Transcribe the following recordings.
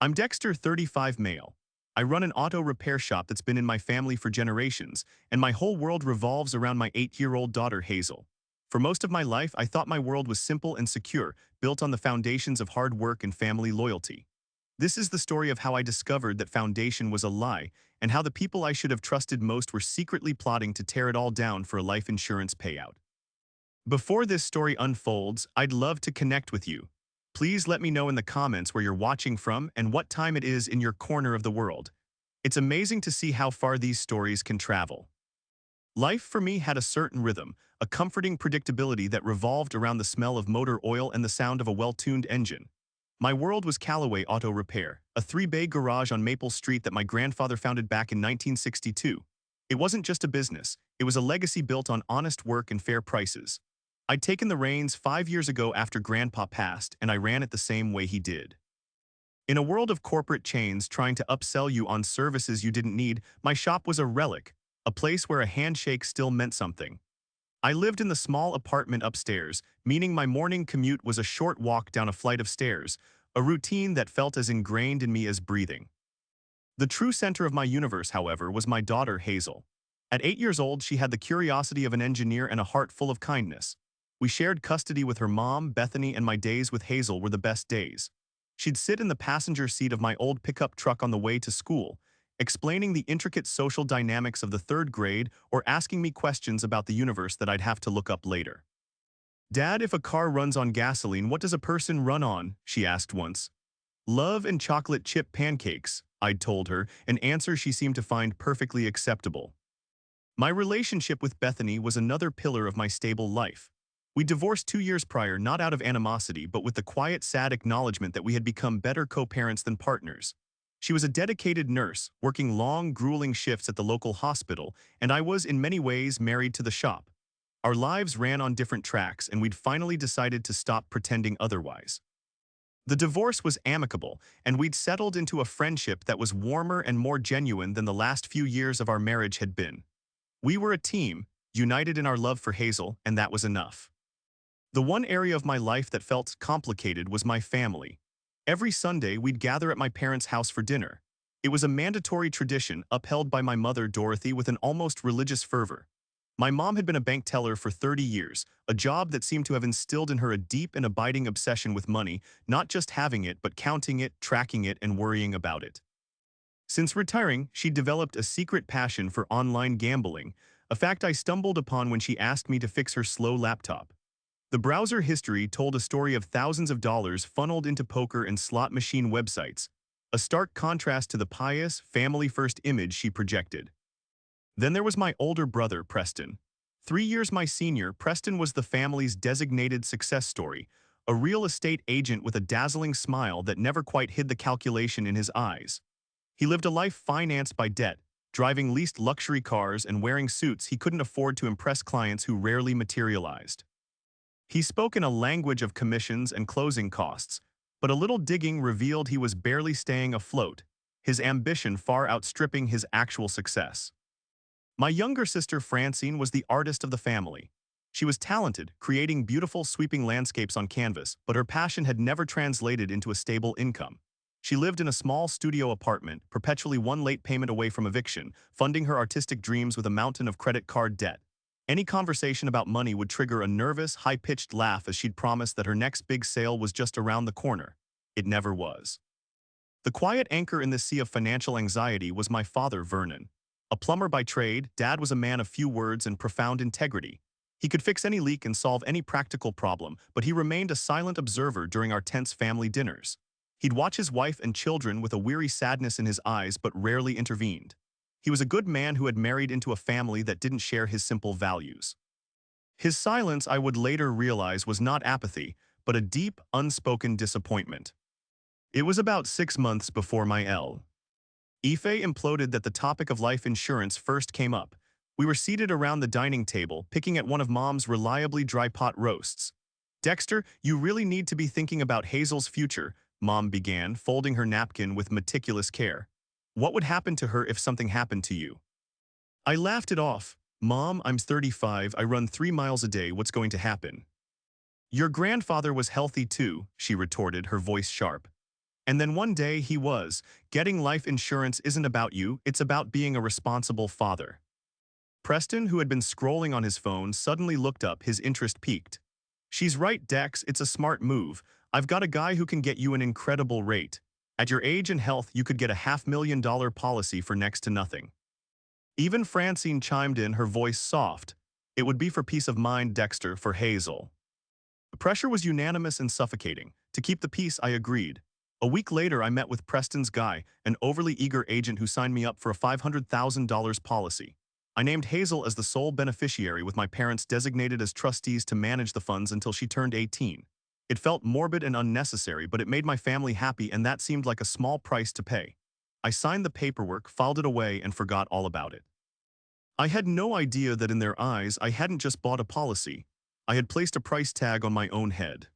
I'm Dexter, 35 male. I run an auto repair shop that's been in my family for generations, and my whole world revolves around my 8-year-old daughter, Hazel. For most of my life, I thought my world was simple and secure, built on the foundations of hard work and family loyalty. This is the story of how I discovered that foundation was a lie, and how the people I should have trusted most were secretly plotting to tear it all down for a life insurance payout. Before this story unfolds, I'd love to connect with you. Please let me know in the comments where you're watching from and what time it is in your corner of the world. It's amazing to see how far these stories can travel. Life for me had a certain rhythm, a comforting predictability that revolved around the smell of motor oil and the sound of a well-tuned engine. My world was Callaway Auto Repair, a three-bay garage on Maple Street that my grandfather founded back in 1962. It wasn't just a business, it was a legacy built on honest work and fair prices. I'd taken the reins 5 years ago after Grandpa passed, and I ran it the same way he did. In a world of corporate chains trying to upsell you on services you didn't need, my shop was a relic, a place where a handshake still meant something. I lived in the small apartment upstairs, meaning my morning commute was a short walk down a flight of stairs, a routine that felt as ingrained in me as breathing. The true center of my universe, however, was my daughter, Hazel. At 8 years old, she had the curiosity of an engineer and a heart full of kindness. We shared custody with her mom, Bethany, and my days with Hazel were the best days. She'd sit in the passenger seat of my old pickup truck on the way to school, explaining the intricate social dynamics of the third grade or asking me questions about the universe that I'd have to look up later. "Dad, if a car runs on gasoline, what does a person run on?" she asked once. "Love and chocolate chip pancakes," I'd told her, an answer she seemed to find perfectly acceptable. My relationship with Bethany was another pillar of my stable life. We divorced 2 years prior, not out of animosity, but with the quiet, sad acknowledgement that we had become better co-parents than partners. She was a dedicated nurse, working long, grueling shifts at the local hospital, and I was, in many ways, married to the shop. Our lives ran on different tracks, and we'd finally decided to stop pretending otherwise. The divorce was amicable, and we'd settled into a friendship that was warmer and more genuine than the last few years of our marriage had been. We were a team, united in our love for Hazel, and that was enough. The one area of my life that felt complicated was my family. Every Sunday, we'd gather at my parents' house for dinner. It was a mandatory tradition upheld by my mother, Dorothy, with an almost religious fervor. My mom had been a bank teller for 30 years, a job that seemed to have instilled in her a deep and abiding obsession with money, not just having it, but counting it, tracking it, and worrying about it. Since retiring, she developed a secret passion for online gambling, a fact I stumbled upon when she asked me to fix her slow laptop. The browser history told a story of thousands of dollars funneled into poker and slot machine websites, a stark contrast to the pious, family-first image she projected. Then there was my older brother, Preston. 3 years my senior, Preston was the family's designated success story, a real estate agent with a dazzling smile that never quite hid the calculation in his eyes. He lived a life financed by debt, driving leased luxury cars and wearing suits he couldn't afford to impress clients who rarely materialized. He spoke in a language of commissions and closing costs, but a little digging revealed he was barely staying afloat, his ambition far outstripping his actual success. My younger sister Francine was the artist of the family. She was talented, creating beautiful sweeping landscapes on canvas, but her passion had never translated into a stable income. She lived in a small studio apartment, perpetually one late payment away from eviction, funding her artistic dreams with a mountain of credit card debt. Any conversation about money would trigger a nervous, high-pitched laugh as she'd promised that her next big sale was just around the corner. It never was. The quiet anchor in this sea of financial anxiety was my father, Vernon. A plumber by trade, Dad was a man of few words and profound integrity. He could fix any leak and solve any practical problem, but he remained a silent observer during our tense family dinners. He'd watch his wife and children with a weary sadness in his eyes but rarely intervened. He was a good man who had married into a family that didn't share his simple values. His silence, I would later realize, was not apathy, but a deep, unspoken disappointment. It was about 6 months before my Ife imploded that the topic of life insurance first came up. We were seated around the dining table, picking at one of Mom's reliably dry pot roasts. "Dexter, you really need to be thinking about Hazel's future," Mom began, folding her napkin with meticulous care. "What would happen to her if something happened to you?" I laughed it off. "Mom, I'm 35, I run 3 miles a day, what's going to happen?" "Your grandfather was healthy too," she retorted, her voice sharp. And then one day he was, getting life insurance isn't about you, it's about being a responsible father. Preston, who had been scrolling on his phone, suddenly looked up, his interest peaked. She's right, Dex, it's a smart move. I've got a guy who can get you an incredible rate. At your age and health, you could get a $500,000 policy for next to nothing. Even Francine chimed in, her voice soft. It would be for peace of mind, Dexter, for Hazel. The pressure was unanimous and suffocating. To keep the peace, I agreed. A week later, I met with Preston's guy, an overly eager agent who signed me up for a $500,000 policy. I named Hazel as the sole beneficiary, with my parents designated as trustees to manage the funds until she turned 18. It felt morbid and unnecessary, but it made my family happy, and that seemed like a small price to pay. I signed the paperwork, filed it away, and forgot all about it. I had no idea that in their eyes I hadn't just bought a policy. I had placed a price tag on my own head.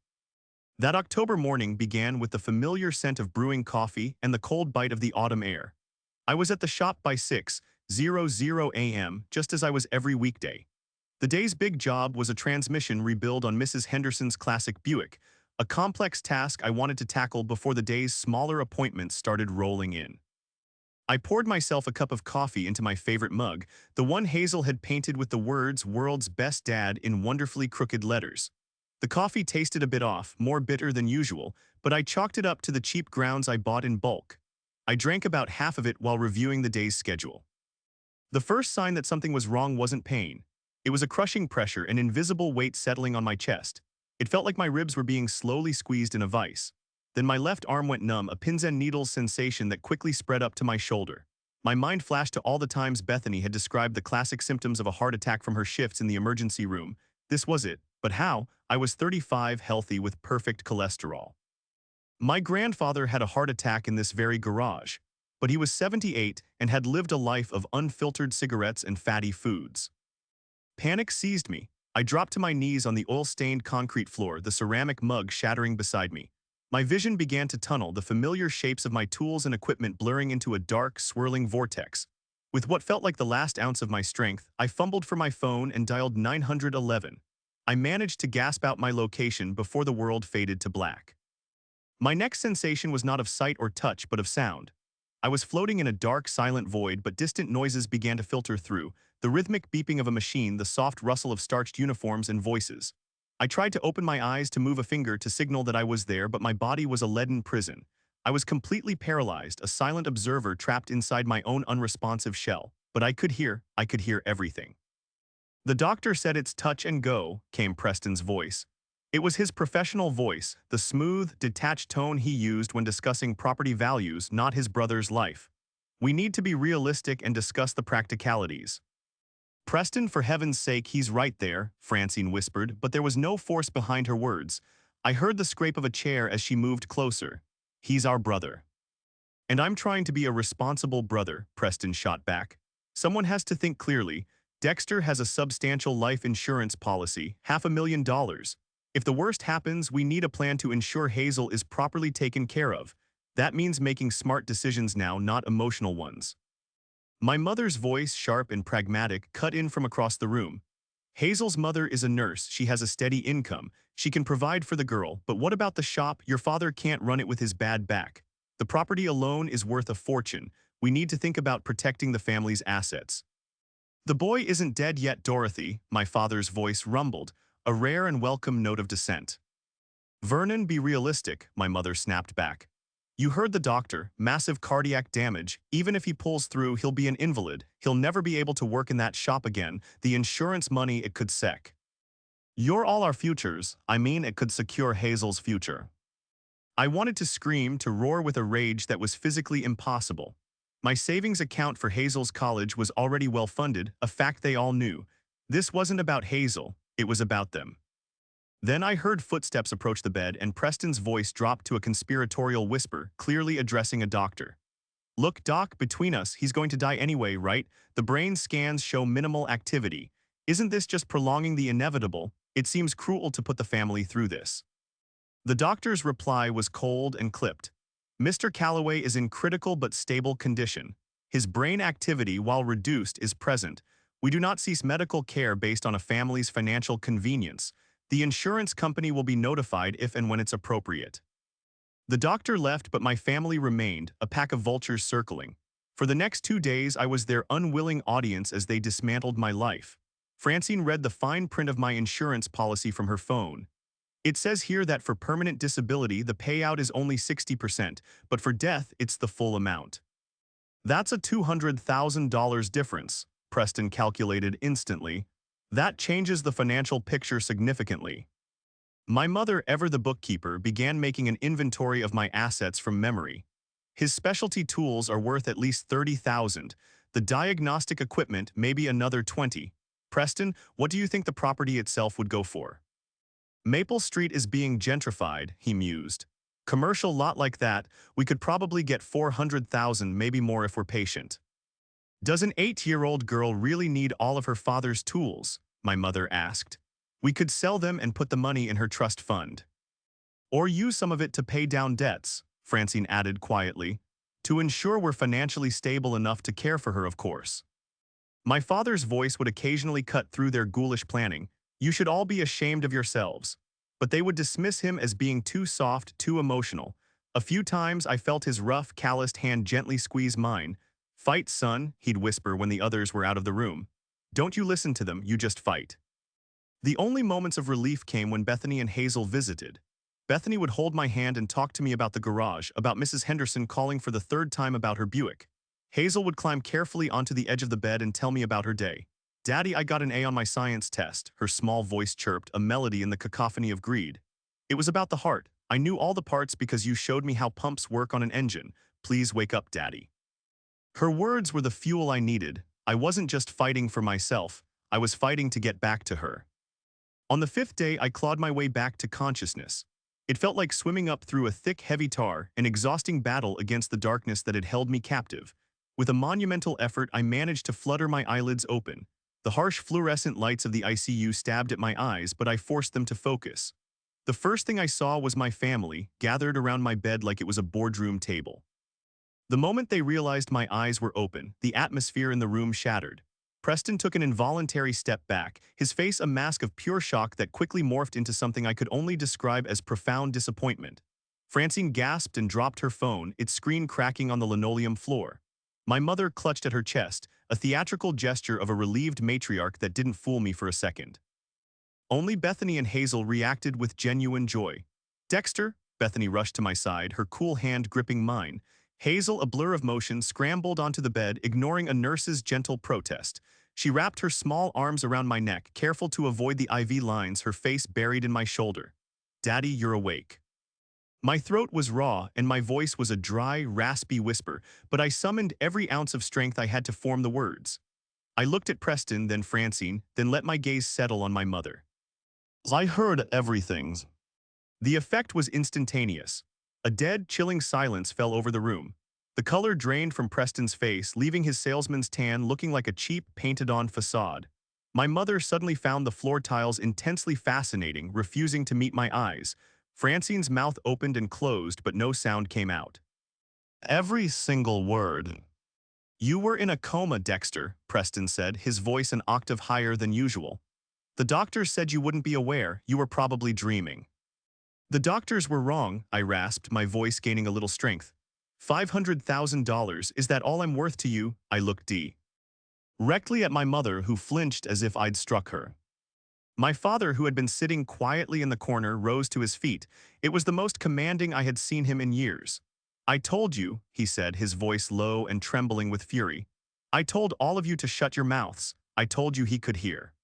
That October morning began with the familiar scent of brewing coffee and the cold bite of the autumn air. I was at the shop by 6:00 a.m., just as I was every weekday. The day's big job was a transmission rebuild on Mrs. Henderson's classic Buick, a complex task I wanted to tackle before the day's smaller appointments started rolling in. I poured myself a cup of coffee into my favorite mug, the one Hazel had painted with the words "World's Best Dad" in wonderfully crooked letters. The coffee tasted a bit off, more bitter than usual, but I chalked it up to the cheap grounds I bought in bulk. I drank about half of it while reviewing the day's schedule. The first sign that something was wrong wasn't pain. It was a crushing pressure, an invisible weight settling on my chest. It felt like my ribs were being slowly squeezed in a vice. Then my left arm went numb, a pins and needles sensation that quickly spread up to my shoulder. My mind flashed to all the times Bethany had described the classic symptoms of a heart attack from her shifts in the emergency room. This was it. But how? I was 35, healthy, with perfect cholesterol. My grandfather had a heart attack in this very garage, but he was 78 and had lived a life of unfiltered cigarettes and fatty foods. Panic seized me. I dropped to my knees on the oil-stained concrete floor, the ceramic mug shattering beside me. My vision began to tunnel, the familiar shapes of my tools and equipment blurring into a dark, swirling vortex. With what felt like the last ounce of my strength, I fumbled for my phone and dialed 911. I managed to gasp out my location before the world faded to black. My next sensation was not of sight or touch, but of sound. I was floating in a dark, silent void, but distant noises began to filter through, the rhythmic beeping of a machine, the soft rustle of starched uniforms and voices. I tried to open my eyes, to move a finger to signal that I was there, but my body was a leaden prison. I was completely paralyzed, a silent observer trapped inside my own unresponsive shell. But I could hear everything. "The doctor said it's touch and go," came Preston's voice. It was his professional voice, the smooth, detached tone he used when discussing property values, not his brother's life. "We need to be realistic and discuss the practicalities." "Preston, for heaven's sake, he's right there," Francine whispered, but there was no force behind her words. I heard the scrape of a chair as she moved closer. "He's our brother." "And I'm trying to be a responsible brother," Preston shot back. "Someone has to think clearly. Dexter has a substantial life insurance policy, $500,000. If the worst happens, we need a plan to ensure Hazel is properly taken care of. That means making smart decisions now, not emotional ones." My mother's voice, sharp and pragmatic, cut in from across the room. "Hazel's mother is a nurse, she has a steady income, she can provide for the girl, but what about the shop? Your father can't run it with his bad back. The property alone is worth a fortune. We need to think about protecting the family's assets." "The boy isn't dead yet, Dorothy," my father's voice rumbled, a rare and welcome note of dissent. "Vernon, be realistic," my mother snapped back. "You heard the doctor, massive cardiac damage. Even if he pulls through, he'll be an invalid. He'll never be able to work in that shop again. The insurance money, it could sec. You're all our futures. I mean, it could secure Hazel's future." I wanted to scream, to roar with a rage that was physically impossible. My savings account for Hazel's college was already well funded, a fact they all knew. This wasn't about Hazel, it was about them. Then I heard footsteps approach the bed, and Preston's voice dropped to a conspiratorial whisper, clearly addressing a doctor. "Look, Doc, between us, he's going to die anyway, right? The brain scans show minimal activity. Isn't this just prolonging the inevitable? It seems cruel to put the family through this." The doctor's reply was cold and clipped. "Mr. Calloway is in critical but stable condition. His brain activity, while reduced, is present. We do not cease medical care based on a family's financial convenience. The insurance company will be notified if and when it's appropriate." The doctor left, but my family remained, a pack of vultures circling. For the next 2 days, I was their unwilling audience as they dismantled my life. Francine read the fine print of my insurance policy from her phone. It says here that for permanent disability, the payout is only 60%, but for death, it's the full amount. That's a $200,000 difference, Preston calculated instantly. That changes the financial picture significantly. My mother, ever the bookkeeper, began making an inventory of my assets from memory. His specialty tools are worth at least $30,000. The diagnostic equipment maybe another 20. Preston, what do you think the property itself would go for? Maple Street is being gentrified, he mused. Commercial lot like that, we could probably get 400,000, maybe more if we're patient. Does an 8-year-old girl really need all of her father's tools? My mother asked. We could sell them and put the money in her trust fund. Or use some of it to pay down debts, Francine added quietly, to ensure we're financially stable enough to care for her, of course. My father's voice would occasionally cut through their ghoulish planning. You should all be ashamed of yourselves. But they would dismiss him as being too soft, too emotional. A few times I felt his rough, calloused hand gently squeeze mine. Fight, son, he'd whisper when the others were out of the room. Don't you listen to them, you just fight. The only moments of relief came when Bethany and Hazel visited. Bethany would hold my hand and talk to me about the garage, about Mrs. Henderson calling for the third time about her Buick. Hazel would climb carefully onto the edge of the bed and tell me about her day. Daddy, I got an A on my science test, her small voice chirped, a melody in the cacophony of greed. It was about the heart. I knew all the parts because you showed me how pumps work on an engine. Please wake up, Daddy. Her words were the fuel I needed. I wasn't just fighting for myself. I was fighting to get back to her. On the 5th day, I clawed my way back to consciousness. It felt like swimming up through a thick, heavy tar, an exhausting battle against the darkness that had held me captive. With a monumental effort, I managed to flutter my eyelids open. The harsh fluorescent lights of the ICU stabbed at my eyes, but I forced them to focus. The first thing I saw was my family, gathered around my bed like it was a boardroom table. The moment they realized my eyes were open, the atmosphere in the room shattered. Preston took an involuntary step back, his face a mask of pure shock that quickly morphed into something I could only describe as profound disappointment. Francine gasped and dropped her phone, its screen cracking on the linoleum floor. My mother clutched at her chest, a theatrical gesture of a relieved matriarch that didn't fool me for a second. Only Bethany and Hazel reacted with genuine joy. Dexter, Bethany rushed to my side, her cool hand gripping mine. Hazel, a blur of motion, scrambled onto the bed, ignoring a nurse's gentle protest. She wrapped her small arms around my neck, careful to avoid the IV lines, her face buried in my shoulder. Daddy, you're awake. My throat was raw, and my voice was a dry, raspy whisper, but I summoned every ounce of strength I had to form the words. I looked at Preston, then Francine, then let my gaze settle on my mother. I heard everything. The effect was instantaneous. A dead, chilling silence fell over the room. The color drained from Preston's face, leaving his salesman's tan looking like a cheap, painted-on facade. My mother suddenly found the floor tiles intensely fascinating, refusing to meet my eyes. Francine's mouth opened and closed, but no sound came out. Every single word. You were in a coma, Dexter, Preston said, his voice an octave higher than usual. The doctor said you wouldn't be aware, you were probably dreaming. The doctors were wrong, I rasped, my voice gaining a little strength. $500,000, is that all I'm worth to you? I looked directly at my mother, who flinched as if I'd struck her. My father, who had been sitting quietly in the corner, rose to his feet. It was the most commanding I had seen him in years. I told you, he said, his voice low and trembling with fury. I told all of you to shut your mouths. I told you he could hear.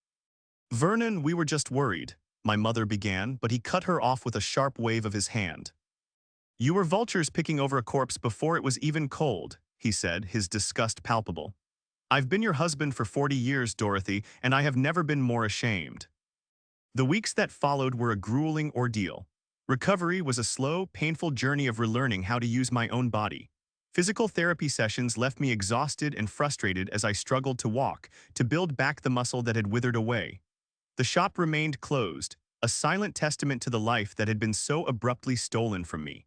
Vernon, we were just worried, my mother began, but he cut her off with a sharp wave of his hand. You were vultures picking over a corpse before it was even cold, he said, his disgust palpable. I've been your husband for 40 years, Dorothy, and I have never been more ashamed. The weeks that followed were a grueling ordeal. Recovery was a slow, painful journey of relearning how to use my own body. Physical therapy sessions left me exhausted and frustrated as I struggled to walk, to build back the muscle that had withered away. The shop remained closed, a silent testament to the life that had been so abruptly stolen from me.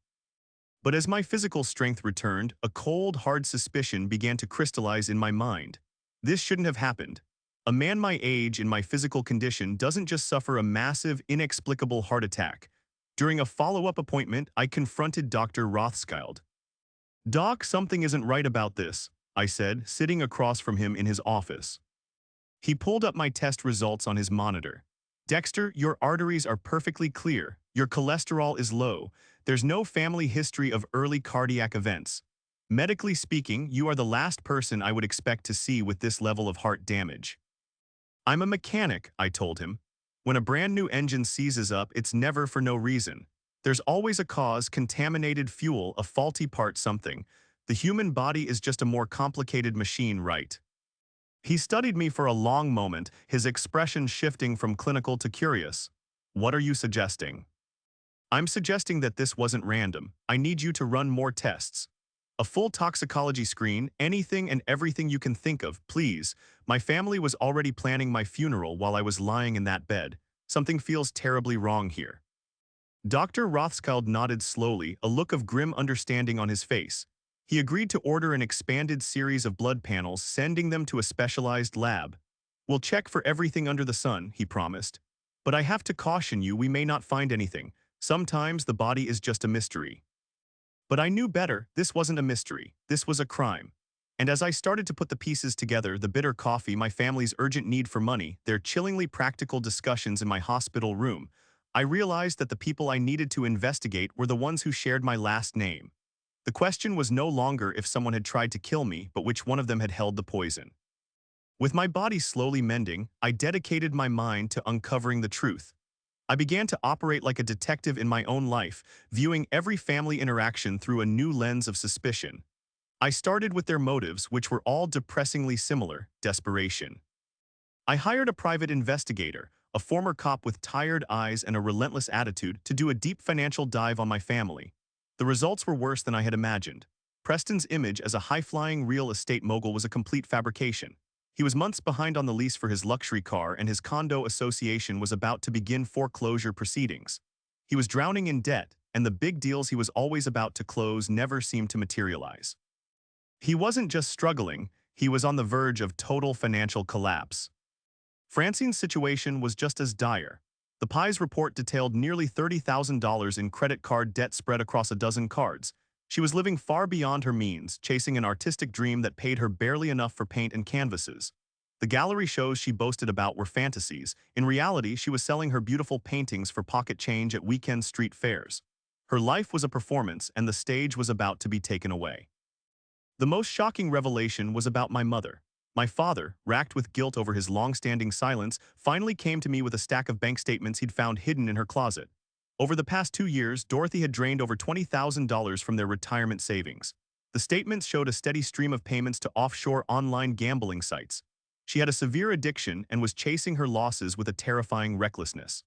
But as my physical strength returned, a cold, hard suspicion began to crystallize in my mind. This shouldn't have happened. A man my age in my physical condition doesn't just suffer a massive, inexplicable heart attack. During a follow-up appointment, I confronted Dr. Rothschild. "Doc, something isn't right about this," I said, sitting across from him in his office. He pulled up my test results on his monitor. "Dexter, your arteries are perfectly clear. Your cholesterol is low. There's no family history of early cardiac events. Medically speaking, you are the last person I would expect to see with this level of heart damage." "I'm a mechanic," I told him. "When a brand new engine seizes up, it's never for no reason. There's always a cause: contaminated fuel, a faulty part, something. The human body is just a more complicated machine, right?" He studied me for a long moment, his expression shifting from clinical to curious. "What are you suggesting?" "I'm suggesting that this wasn't random. I need you to run more tests. A full toxicology screen, anything and everything you can think of, please. My family was already planning my funeral while I was lying in that bed. Something feels terribly wrong here." Dr. Rothschild nodded slowly, a look of grim understanding on his face. He agreed to order an expanded series of blood panels, sending them to a specialized lab. "We'll check for everything under the sun," he promised. "But I have to caution you, we may not find anything. Sometimes the body is just a mystery." But I knew better. This wasn't a mystery. This was a crime. And as I started to put the pieces together, the bitter coffee, my family's urgent need for money, their chillingly practical discussions in my hospital room, I realized that the people I needed to investigate were the ones who shared my last name. The question was no longer if someone had tried to kill me, but which one of them had held the poison. With my body slowly mending, I dedicated my mind to uncovering the truth. I began to operate like a detective in my own life, viewing every family interaction through a new lens of suspicion. I started with their motives, which were all depressingly similar: desperation. I hired a private investigator, a former cop with tired eyes and a relentless attitude, to do a deep financial dive on my family. The results were worse than I had imagined. Preston's image as a high-flying real estate mogul was a complete fabrication. He was months behind on the lease for his luxury car, and his condo association was about to begin foreclosure proceedings. He was drowning in debt, and the big deals he was always about to close never seemed to materialize. He wasn't just struggling, he was on the verge of total financial collapse. Francine's situation was just as dire. The Pi's report detailed nearly $30,000 in credit card debt spread across a dozen cards. She was living far beyond her means, chasing an artistic dream that paid her barely enough for paint and canvases. The gallery shows she boasted about were fantasies. In reality, she was selling her beautiful paintings for pocket change at weekend street fairs. Her life was a performance, and the stage was about to be taken away. The most shocking revelation was about my mother. My father, racked with guilt over his long-standing silence, finally came to me with a stack of bank statements he'd found hidden in her closet. Over the past 2 years, Dorothy had drained over $20,000 from their retirement savings. The statements showed a steady stream of payments to offshore online gambling sites. She had a severe addiction and was chasing her losses with a terrifying recklessness.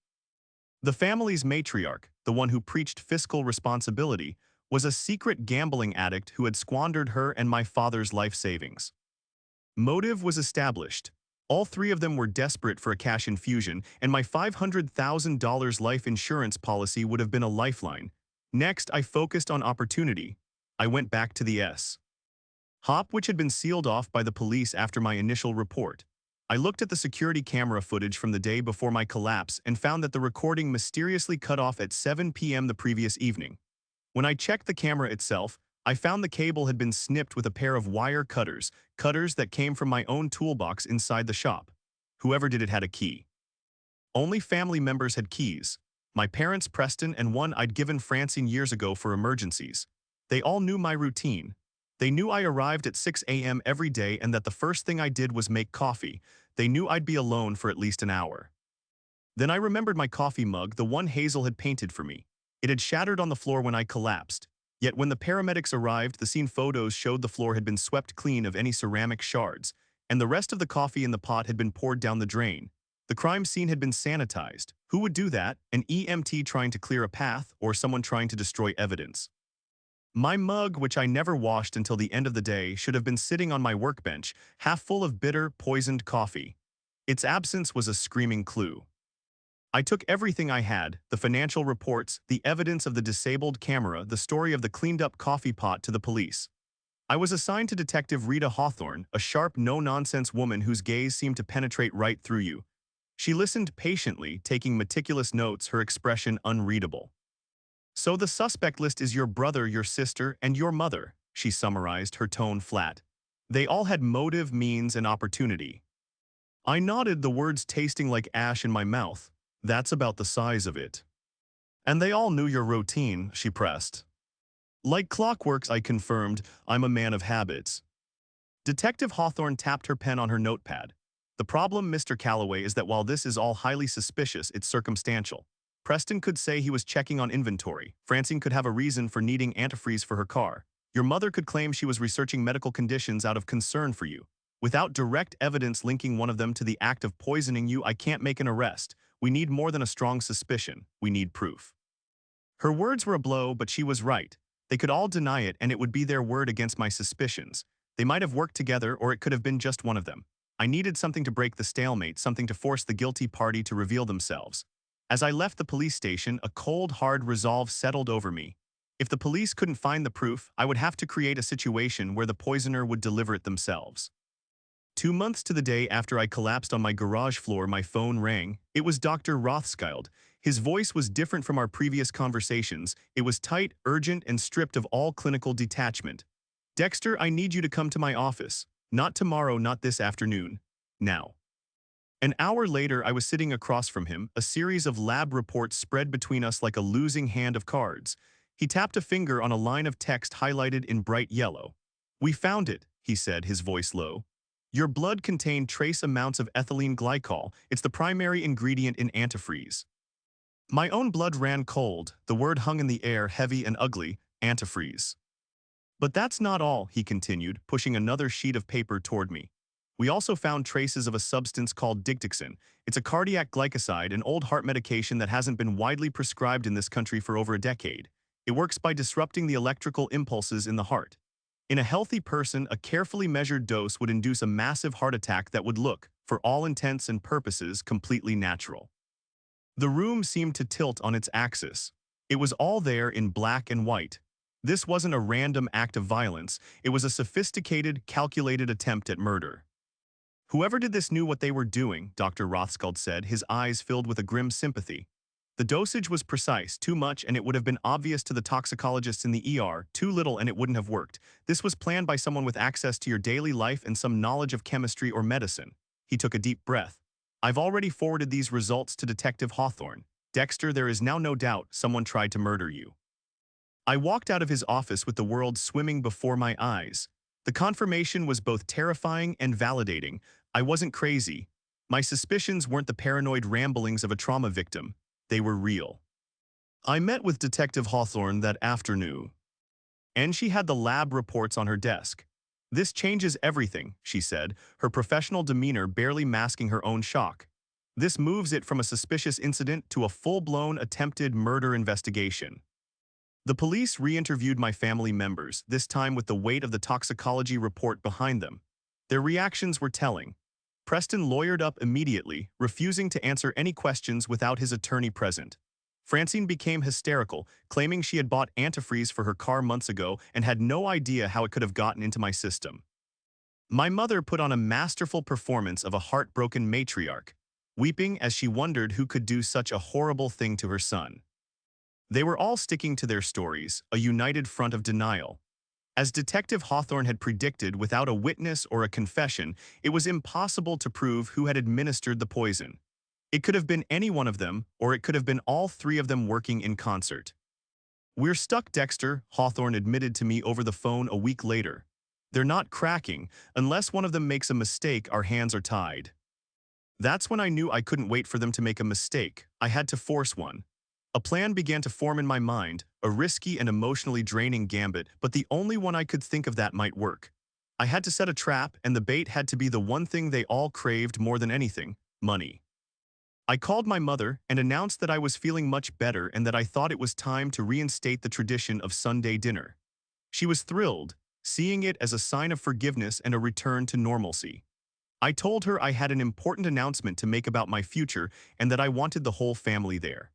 The family's matriarch, the one who preached fiscal responsibility, was a secret gambling addict who had squandered her and my father's life savings. Motive was established. All three of them were desperate for a cash infusion, and my $500,000 life insurance policy would have been a lifeline. Next, I focused on opportunity. I went back to the Hop, which had been sealed off by the police after my initial report. I looked at the security camera footage from the day before my collapse and found that the recording mysteriously cut off at 7 p.m. the previous evening. When I checked the camera itself, I found the cable had been snipped with a pair of wire cutters, cutters that came from my own toolbox inside the shop. Whoever did it had a key. Only family members had keys. My parents, Preston, and one I'd given Francine years ago for emergencies. They all knew my routine. They knew I arrived at 6 a.m. every day and that the first thing I did was make coffee. They knew I'd be alone for at least an hour. Then I remembered my coffee mug, the one Hazel had painted for me. It had shattered on the floor when I collapsed. Yet when the paramedics arrived, the scene photos showed the floor had been swept clean of any ceramic shards, and the rest of the coffee in the pot had been poured down the drain. The crime scene had been sanitized. Who would do that? An EMT trying to clear a path, or someone trying to destroy evidence? My mug, which I never washed until the end of the day, should have been sitting on my workbench, half full of bitter, poisoned coffee. Its absence was a screaming clue. I took everything I had, the financial reports, the evidence of the disabled camera, the story of the cleaned-up coffee pot, to the police. I was assigned to Detective Rita Hawthorne, a sharp, no-nonsense woman whose gaze seemed to penetrate right through you. She listened patiently, taking meticulous notes, her expression unreadable. So the suspect list is your brother, your sister, and your mother, she summarized, her tone flat. They all had motive, means, and opportunity. I nodded, the words tasting like ash in my mouth. That's about the size of it. And they all knew your routine, she pressed. Like clockworks, I confirmed, I'm a man of habits. Detective Hawthorne tapped her pen on her notepad. The problem, Mr. Calloway, is that while this is all highly suspicious, it's circumstantial. Preston could say he was checking on inventory. Francine could have a reason for needing antifreeze for her car. Your mother could claim she was researching medical conditions out of concern for you. Without direct evidence linking one of them to the act of poisoning you, I can't make an arrest. We need more than a strong suspicion. We need proof. Her words were a blow, but she was right. They could all deny it, and it would be their word against my suspicions. They might have worked together, or it could have been just one of them. I needed something to break the stalemate, something to force the guilty party to reveal themselves. As I left the police station, a cold, hard resolve settled over me. If the police couldn't find the proof, I would have to create a situation where the poisoner would deliver it themselves. 2 months to the day after I collapsed on my garage floor, my phone rang. It was Dr. Rothschild. His voice was different from our previous conversations. It was tight, urgent, and stripped of all clinical detachment. Dexter, I need you to come to my office. Not tomorrow, not this afternoon. Now. An hour later, I was sitting across from him, a series of lab reports spread between us like a losing hand of cards. He tapped a finger on a line of text highlighted in bright yellow. We found it, he said, his voice low. Your blood contained trace amounts of ethylene glycol. It's the primary ingredient in antifreeze. My own blood ran cold. The word hung in the air, heavy and ugly, antifreeze. But that's not all, he continued, pushing another sheet of paper toward me. We also found traces of a substance called digdixin. It's a cardiac glycoside, an old heart medication that hasn't been widely prescribed in this country for over a decade. It works by disrupting the electrical impulses in the heart. In a healthy person, a carefully measured dose would induce a massive heart attack that would look, for all intents and purposes, completely natural. The room seemed to tilt on its axis. It was all there in black and white. This wasn't a random act of violence. It was a sophisticated, calculated attempt at murder. Whoever did this knew what they were doing, Dr. Rothschild said, his eyes filled with a grim sympathy. The dosage was precise, too much and it would have been obvious to the toxicologists in the ER, too little and it wouldn't have worked. This was planned by someone with access to your daily life and some knowledge of chemistry or medicine. He took a deep breath. I've already forwarded these results to Detective Hawthorne. Dexter, there is now no doubt someone tried to murder you. I walked out of his office with the world swimming before my eyes. The confirmation was both terrifying and validating. I wasn't crazy. My suspicions weren't the paranoid ramblings of a trauma victim. They were real. I met with Detective Hawthorne that afternoon, and she had the lab reports on her desk. This changes everything, she said, her professional demeanor barely masking her own shock. This moves it from a suspicious incident to a full-blown attempted murder investigation. The police re-interviewed my family members, this time with the weight of the toxicology report behind them. Their reactions were telling. Preston lawyered up immediately, refusing to answer any questions without his attorney present. Francine became hysterical, claiming she had bought antifreeze for her car months ago and had no idea how it could have gotten into my system. My mother put on a masterful performance of a heartbroken matriarch, weeping as she wondered who could do such a horrible thing to her son. They were all sticking to their stories, a united front of denial. As Detective Hawthorne had predicted, without a witness or a confession, it was impossible to prove who had administered the poison. It could have been any one of them, or it could have been all three of them working in concert. We're stuck, Dexter, Hawthorne admitted to me over the phone a week later. They're not cracking. Unless one of them makes a mistake, our hands are tied. That's when I knew I couldn't wait for them to make a mistake. I had to force one. A plan began to form in my mind, a risky and emotionally draining gambit, but the only one I could think of that might work. I had to set a trap, and the bait had to be the one thing they all craved more than anything: money. I called my mother and announced that I was feeling much better and that I thought it was time to reinstate the tradition of Sunday dinner. She was thrilled, seeing it as a sign of forgiveness and a return to normalcy. I told her I had an important announcement to make about my future and that I wanted the whole family there.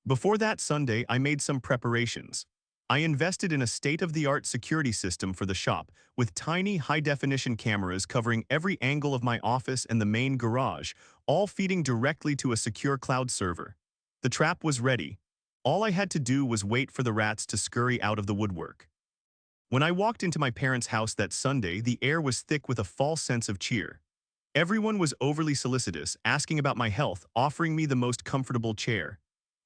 Before that Sunday, I made some preparations. I invested in a state-of-the-art security system for the shop, with tiny, high-definition cameras covering every angle of my office and the main garage, all feeding directly to a secure cloud server. The trap was ready. All I had to do was wait for the rats to scurry out of the woodwork. When I walked into my parents' house that Sunday, the air was thick with a false sense of cheer. Everyone was overly solicitous, asking about my health, offering me the most comfortable chair.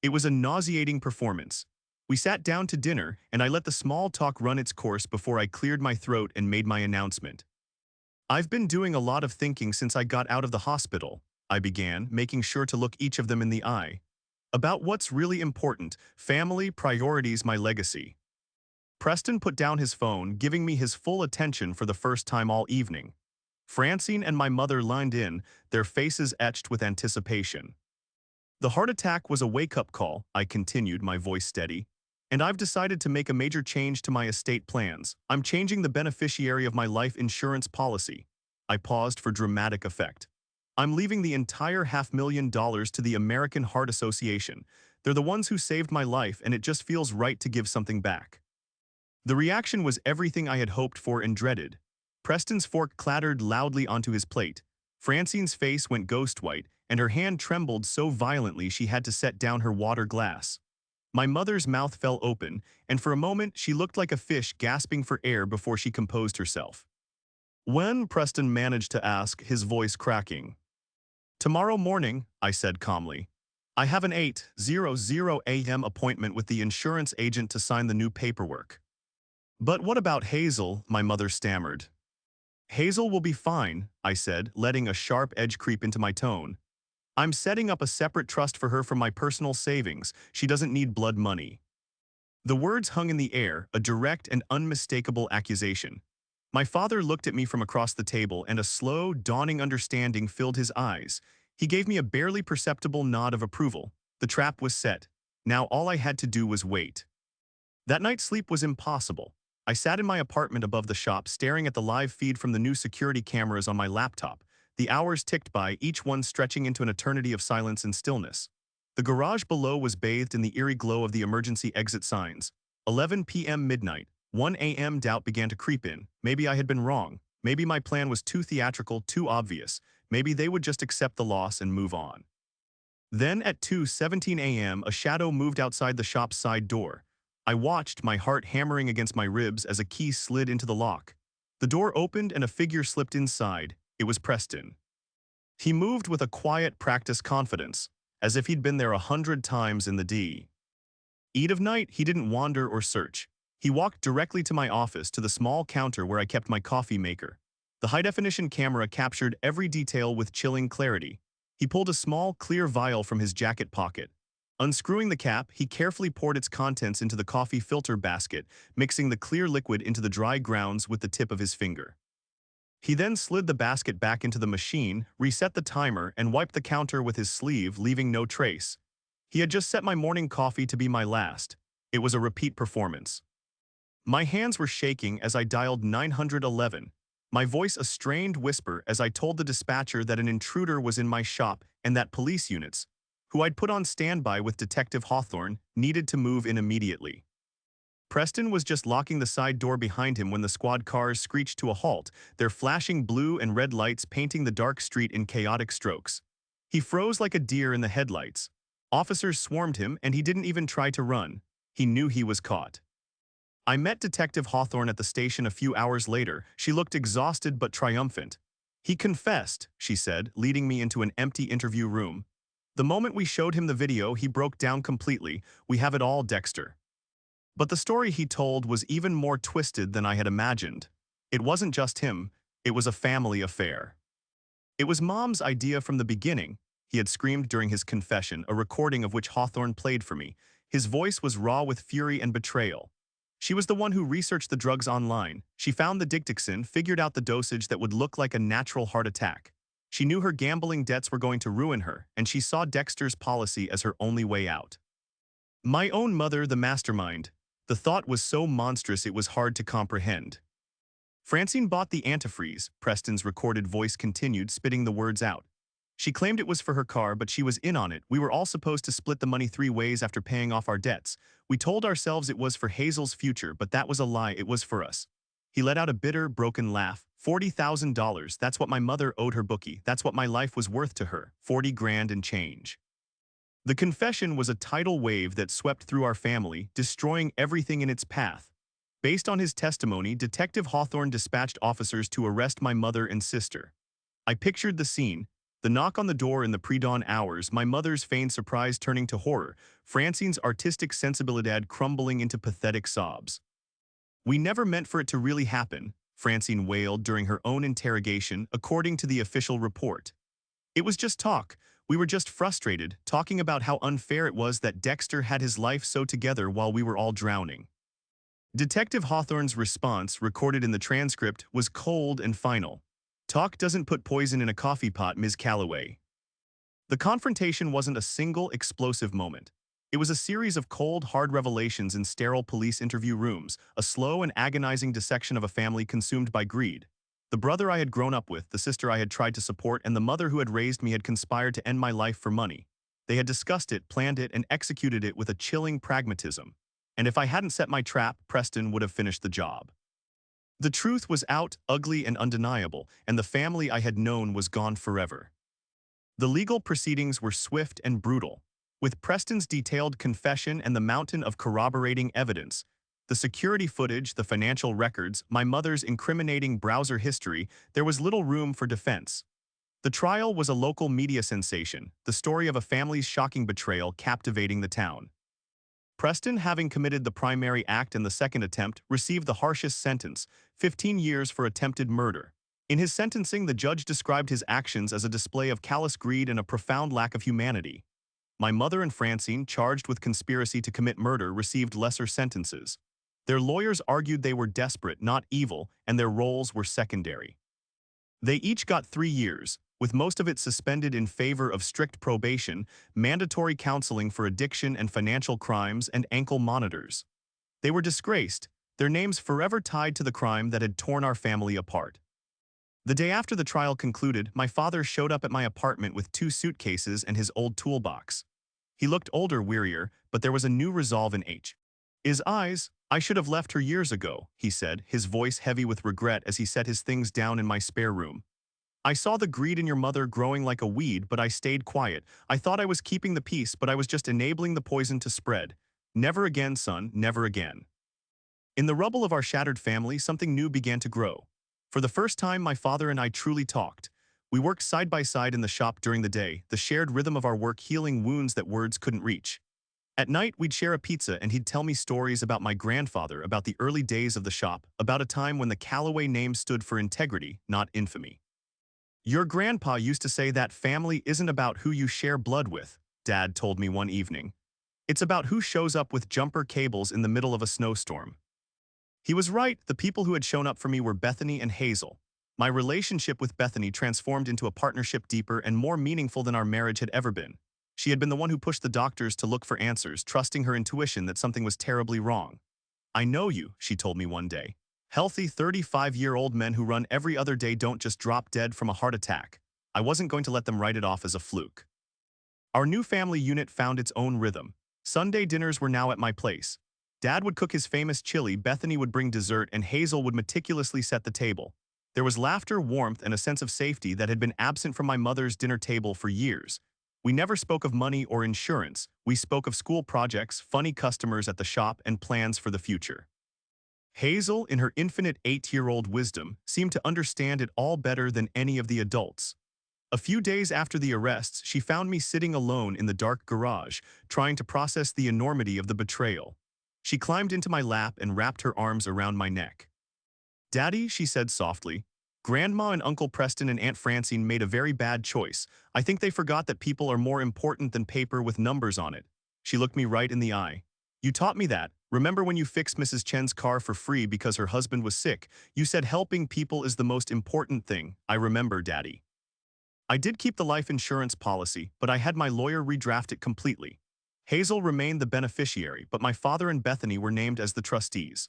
It was a nauseating performance. We sat down to dinner, and I let the small talk run its course before I cleared my throat and made my announcement. I've been doing a lot of thinking since I got out of the hospital, I began, making sure to look each of them in the eye. About what's really important: family, priorities, my legacy. Preston put down his phone, giving me his full attention for the first time all evening. Francine and my mother lined in, their faces etched with anticipation. The heart attack was a wake-up call, I continued, my voice steady. And I've decided to make a major change to my estate plans. I'm changing the beneficiary of my life insurance policy. I paused for dramatic effect. I'm leaving the entire $500,000 to the American Heart Association. They're the ones who saved my life, and it just feels right to give something back. The reaction was everything I had hoped for and dreaded. Preston's fork clattered loudly onto his plate. Francine's face went ghost white, and her hand trembled so violently she had to set down her water glass. My mother's mouth fell open, and for a moment she looked like a fish gasping for air before she composed herself. "When?" Preston managed to ask, his voice cracking. "Tomorrow morning," I said calmly. "I have an 8:00 a.m. appointment with the insurance agent to sign the new paperwork." "But what about Hazel?" my mother stammered. "Hazel will be fine," I said, letting a sharp edge creep into my tone. "I'm setting up a separate trust for her from my personal savings. She doesn't need blood money." The words hung in the air, a direct and unmistakable accusation. My father looked at me from across the table, and a slow, dawning understanding filled his eyes. He gave me a barely perceptible nod of approval. The trap was set. Now all I had to do was wait. That night's sleep was impossible. I sat in my apartment above the shop, staring at the live feed from the new security cameras on my laptop. The hours ticked by, each one stretching into an eternity of silence and stillness. The garage below was bathed in the eerie glow of the emergency exit signs. 11 p.m. midnight. 1 a.m. doubt began to creep in. Maybe I had been wrong. Maybe my plan was too theatrical, too obvious. Maybe they would just accept the loss and move on. Then at 2:17 a.m. a shadow moved outside the shop's side door. I watched, my heart hammering against my ribs as a key slid into the lock. The door opened and a figure slipped inside. It was Preston. He moved with a quiet, practiced confidence, as if he'd been there 100 times in the dead of night. He didn't wander or search. He walked directly to my office, to the small counter where I kept my coffee maker. The high-definition camera captured every detail with chilling clarity. He pulled a small, clear vial from his jacket pocket. Unscrewing the cap, he carefully poured its contents into the coffee filter basket, mixing the clear liquid into the dry grounds with the tip of his finger. He then slid the basket back into the machine, reset the timer, and wiped the counter with his sleeve, leaving no trace. He had just set my morning coffee to be my last. It was a repeat performance. My hands were shaking as I dialed 911, my voice a strained whisper as I told the dispatcher that an intruder was in my shop and that police units, who I'd put on standby with Detective Hawthorne, needed to move in immediately. Preston was just locking the side door behind him when the squad cars screeched to a halt, their flashing blue and red lights painting the dark street in chaotic strokes. He froze like a deer in the headlights. Officers swarmed him, and he didn't even try to run. He knew he was caught. I met Detective Hawthorne at the station a few hours later. She looked exhausted but triumphant. "He confessed," she said, leading me into an empty interview room. "The moment we showed him the video, he broke down completely. We have it all, Dexter." But the story he told was even more twisted than I had imagined. It wasn't just him. It was a family affair. It was Mom's idea from the beginning, he had screamed during his confession, a recording of which Hawthorne played for me. His voice was raw with fury and betrayal. She was the one who researched the drugs online. She found the Dictixin, figured out the dosage that would look like a natural heart attack. She knew her gambling debts were going to ruin her, and she saw Dexter's policy as her only way out. My own mother, the mastermind. The thought was so monstrous it was hard to comprehend. Francine bought the antifreeze, Preston's recorded voice continued, spitting the words out. She claimed it was for her car, but she was in on it. We were all supposed to split the money 3 ways after paying off our debts. We told ourselves it was for Hazel's future, but that was a lie. It was for us. He let out a bitter, broken laugh. $40,000, that's what my mother owed her bookie. That's what my life was worth to her. 40 grand and change. The confession was a tidal wave that swept through our family, destroying everything in its path. Based on his testimony, Detective Hawthorne dispatched officers to arrest my mother and sister. I pictured the scene, the knock on the door in the pre-dawn hours, my mother's feigned surprise turning to horror, Francine's artistic sensibilidad crumbling into pathetic sobs. "We never meant for it to really happen," Francine wailed during her own interrogation, according to the official report. "It was just talk. We were just frustrated, talking about how unfair it was that Dexter had his life so together while we were all drowning." Detective Hawthorne's response, recorded in the transcript, was cold and final. "Talk doesn't put poison in a coffee pot, Ms. Calloway." The confrontation wasn't a single explosive moment. It was a series of cold, hard revelations in sterile police interview rooms, a slow and agonizing dissection of a family consumed by greed. The brother I had grown up with, the sister I had tried to support, and the mother who had raised me had conspired to end my life for money. They had discussed it, planned it, and executed it with a chilling pragmatism. And if I hadn't set my trap, Preston would have finished the job. The truth was out, ugly and undeniable, and the family I had known was gone forever. The legal proceedings were swift and brutal. With Preston's detailed confession and the mountain of corroborating evidence, the security footage, the financial records, my mother's incriminating browser history, there was little room for defense. The trial was a local media sensation, the story of a family's shocking betrayal captivating the town. Preston, having committed the primary act and the second attempt, received the harshest sentence, 15 years for attempted murder. In his sentencing, the judge described his actions as a display of callous greed and a profound lack of humanity. My mother and Francine, charged with conspiracy to commit murder, received lesser sentences. Their lawyers argued they were desperate, not evil, and their roles were secondary. They each got 3 years, with most of it suspended in favor of strict probation, mandatory counseling for addiction and financial crimes, and ankle monitors. They were disgraced, their names forever tied to the crime that had torn our family apart. The day after the trial concluded, my father showed up at my apartment with 2 suitcases and his old toolbox. He looked older, wearier, but there was a new resolve in his eyes. "I should have left her years ago," he said, his voice heavy with regret as he set his things down in my spare room. "I saw the greed in your mother growing like a weed, but I stayed quiet. I thought I was keeping the peace, but I was just enabling the poison to spread. Never again, son, never again." In the rubble of our shattered family, something new began to grow. For the first time, my father and I truly talked. We worked side by side in the shop during the day, the shared rhythm of our work healing wounds that words couldn't reach. At night, we'd share a pizza and he'd tell me stories about my grandfather, about the early days of the shop, about a time when the Calloway name stood for integrity, not infamy. "Your grandpa used to say that family isn't about who you share blood with," Dad told me one evening. "It's about who shows up with jumper cables in the middle of a snowstorm." He was right. The people who had shown up for me were Bethany and Hazel. My relationship with Bethany transformed into a partnership deeper and more meaningful than our marriage had ever been. She had been the one who pushed the doctors to look for answers, trusting her intuition that something was terribly wrong. "I know you," she told me one day. "Healthy 35-year-old men who run every other day don't just drop dead from a heart attack." I wasn't going to let them write it off as a fluke. Our new family unit found its own rhythm. Sunday dinners were now at my place. Dad would cook his famous chili, Bethany would bring dessert, and Hazel would meticulously set the table. There was laughter, warmth, and a sense of safety that had been absent from my mother's dinner table for years. We never spoke of money or insurance. We spoke of school projects, funny customers at the shop, and plans for the future. Hazel, in her infinite 8-year-old wisdom, seemed to understand it all better than any of the adults. A few days after the arrests, she found me sitting alone in the dark garage, trying to process the enormity of the betrayal. She climbed into my lap and wrapped her arms around my neck. "Daddy," she said softly, "Grandma and Uncle Preston and Aunt Francine made a very bad choice. I think they forgot that people are more important than paper with numbers on it." She looked me right in the eye. "You taught me that. Remember when you fixed Mrs. Chen's car for free because her husband was sick? You said helping people is the most important thing." "I remember, Daddy." I did keep the life insurance policy, but I had my lawyer redraft it completely. Hazel remained the beneficiary, but my father and Bethany were named as the trustees.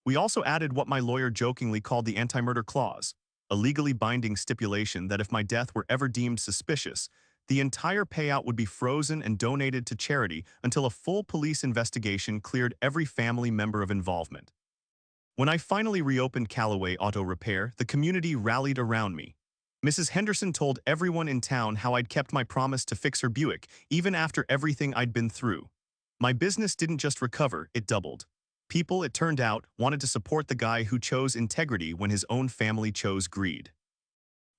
We also added what my lawyer jokingly called the anti-murder clause, a legally binding stipulation that if my death were ever deemed suspicious, the entire payout would be frozen and donated to charity until a full police investigation cleared every family member of involvement. When I finally reopened Calloway Auto Repair, the community rallied around me. Mrs. Henderson told everyone in town how I'd kept my promise to fix her Buick, even after everything I'd been through. My business didn't just recover, it doubled. People, it turned out, wanted to support the guy who chose integrity when his own family chose greed.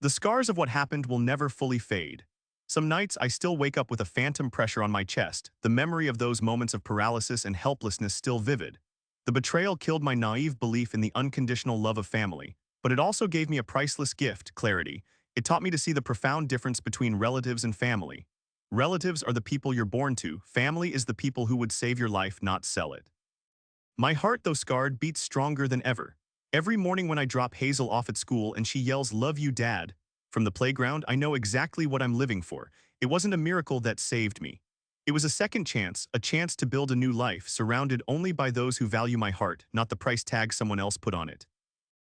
The scars of what happened will never fully fade. Some nights I still wake up with a phantom pressure on my chest, the memory of those moments of paralysis and helplessness still vivid. The betrayal killed my naive belief in the unconditional love of family, but it also gave me a priceless gift, clarity. It taught me to see the profound difference between relatives and family. Relatives are the people you're born to, family is the people who would save your life, not sell it. My heart, though scarred, beats stronger than ever. Every morning when I drop Hazel off at school and she yells, "Love you, Dad," from the playground, I know exactly what I'm living for. It wasn't a miracle that saved me. It was a second chance, a chance to build a new life surrounded only by those who value my heart, not the price tag someone else put on it.